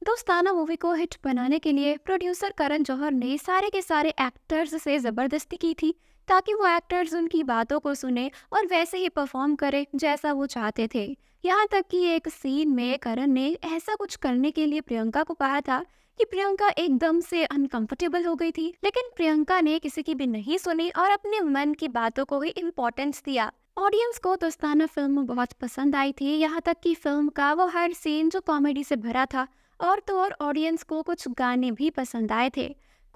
दोस्ताना मूवी को हिट बनाने के लिए प्रोड्यूसर करण जौहर ने सारे के सारे एक्टर्स से जबरदस्ती की थी ताकि वो एक्टर्स उनकी बातों को सुने और वैसे ही परफॉर्म करे जैसा वो चाहते थे। यहाँ तक कि एक सीन में करण ने ऐसा कुछ करने के लिए प्रियंका को कहा था कि प्रियंका एकदम से अनकंफर्टेबल हो गई थी, लेकिन प्रियंका ने किसी की भी नहीं सुनी और अपने मन की बातों को ही इम्पोर्टेंस दिया। ऑडियंस को दोस्ताना फिल्म बहुत पसंद आई थी, यहाँ तक कि फिल्म का वो हर सीन जो कॉमेडी से भरा था। और तो और ऑडियंस को कुछ गाने भी पसंद आए थे।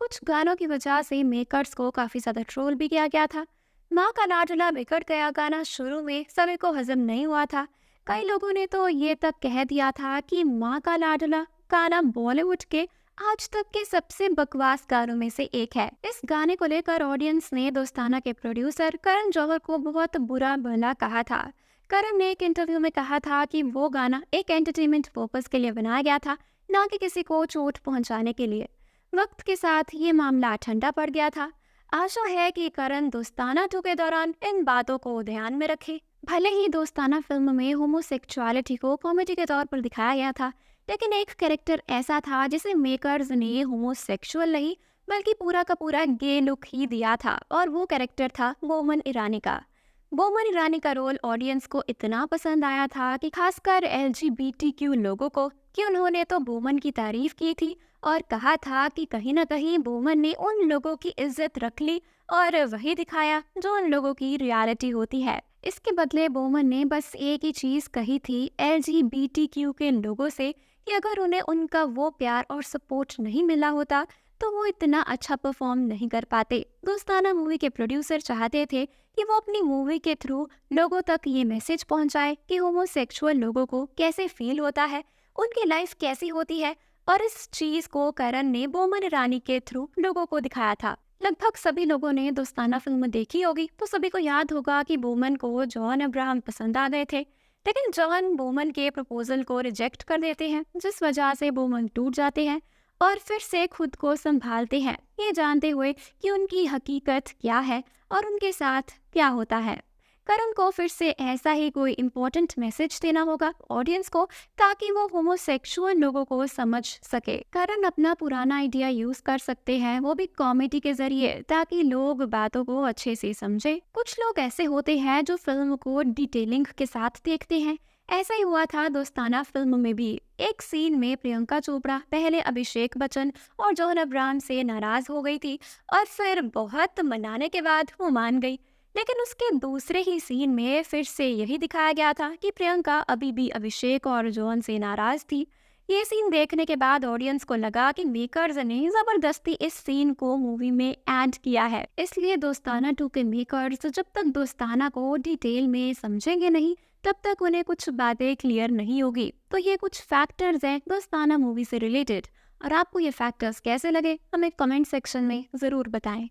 कुछ गानों की वजह से मेकर्स को काफी ज्यादा ट्रोल भी किया गया था। माँ का लाडला बिगड़ गया गाना शुरू में सभी को हजम नहीं हुआ था। कई लोगों ने तो ये तक कह दिया था कि माँ का लाडला गाना बॉलीवुड के आज तक के सबसे बकवास गानों में से एक है। इस गाने को लेकर ऑडियंस ने दोस्ताना के प्रोड्यूसर करण जौहर को बहुत बुरा भला कहा था। करण ने एक इंटरव्यू में कहा था कि वो गाना एक एंटरटेनमेंट पर्पस के लिए बनाया गया था, ना कि किसी को चोट पहुंचाने के लिए। वक्त के साथ ये मामला ठंडा पड़ गया था। आशा है कि करण दोस्ताना 2 के दौरान इन बातों को ध्यान में रखे। भले ही दोस्ताना फिल्म में होमोसेक्सुअलिटी को कॉमेडी के तौर पर दिखाया गया था, लेकिन एक कैरेक्टर ऐसा था जिसे मेकर्स ने होमोसेक्सुअल नहीं बल्कि पूरा का पूरा गे लुक ही दिया था, और वो कैरेक्टर था बोमन ईरानी का। बोमन ईरानी का रोल ऑडियंस को इतना पसंद आया था कि खासकर LGBTQ लोगों को, कि उन्होंने तो बोमन की तारीफ की थी और कहा था कि कहीं ना कहीं बोमन ने उन लोगों की इज्जत रख ली और वही दिखाया जो उन लोगों की रियलिटी होती है। इसके बदले बोमन ने बस एक ही चीज कही थी LGBTQ के लोगों से कि अगर उन्हें उनका वो प्यार और सपोर्ट नहीं मिला होता तो वो इतना अच्छा परफॉर्म नहीं कर पाते। दोस्ताना मूवी के प्रोड्यूसर चाहते थे कि वो अपनी मूवी के थ्रू लोगों तक ये मैसेज पहुंचाए कि होमोसेक्सुअल लोगों को कैसे फील होता है, उनकी लाइफ कैसी होती है, और इस चीज को करण ने बोमन ईरानी के थ्रू लोगों को दिखाया था। लगभग सभी लोगों ने दोस्ताना फिल्म देखी होगी तो सभी को याद होगा कि बोमन को जॉन अब्राहम पसंद आ गए थे, लेकिन जॉन बोमन के प्रपोजल को रिजेक्ट कर देते हैं, जिस वजह से बोमन टूट जाते हैं और फिर से खुद को संभालते हैं, ये जानते हुए कि उनकी हकीकत क्या है और उनके साथ क्या होता है। करण को फिर से ऐसा ही कोई इम्पोर्टेंट मैसेज देना होगा ऑडियंस को, ताकि वो होमोसेक्सुअल लोगों को समझ सके। करण अपना पुराना आइडिया यूज कर सकते हैं, वो भी कॉमेडी के जरिए, ताकि लोग बातों को अच्छे से समझे। कुछ लोग ऐसे होते हैं जो फिल्म को डिटेलिंग के साथ देखते हैं। ऐसा ही हुआ था दोस्ताना फिल्म में भी। एक सीन में प्रियंका चोपड़ा पहले अभिषेक बच्चन और जॉन अब्राहम से नाराज हो गई थी और फिर बहुत मनाने के बाद वो मान गई, लेकिन उसके दूसरे ही सीन में फिर से यही दिखाया गया था कि प्रियंका अभी भी अभिषेक और जॉन से नाराज थी। ये सीन देखने के बाद ऑडियंस को लगा कि मेकर्स ने जबरदस्ती इस सीन को मूवी में ऐड किया है। इसलिए दोस्ताना 2 के मेकर्स जब तक दोस्ताना को डिटेल में समझेंगे नहीं, तब तक उन्हें कुछ बातें क्लियर नहीं होगी। तो ये कुछ फैक्टर्स हैं दोस्ताना मूवी से रिलेटेड, और आपको ये फैक्टर्स कैसे लगे हमें कमेंट सेक्शन में जरूर बताएं।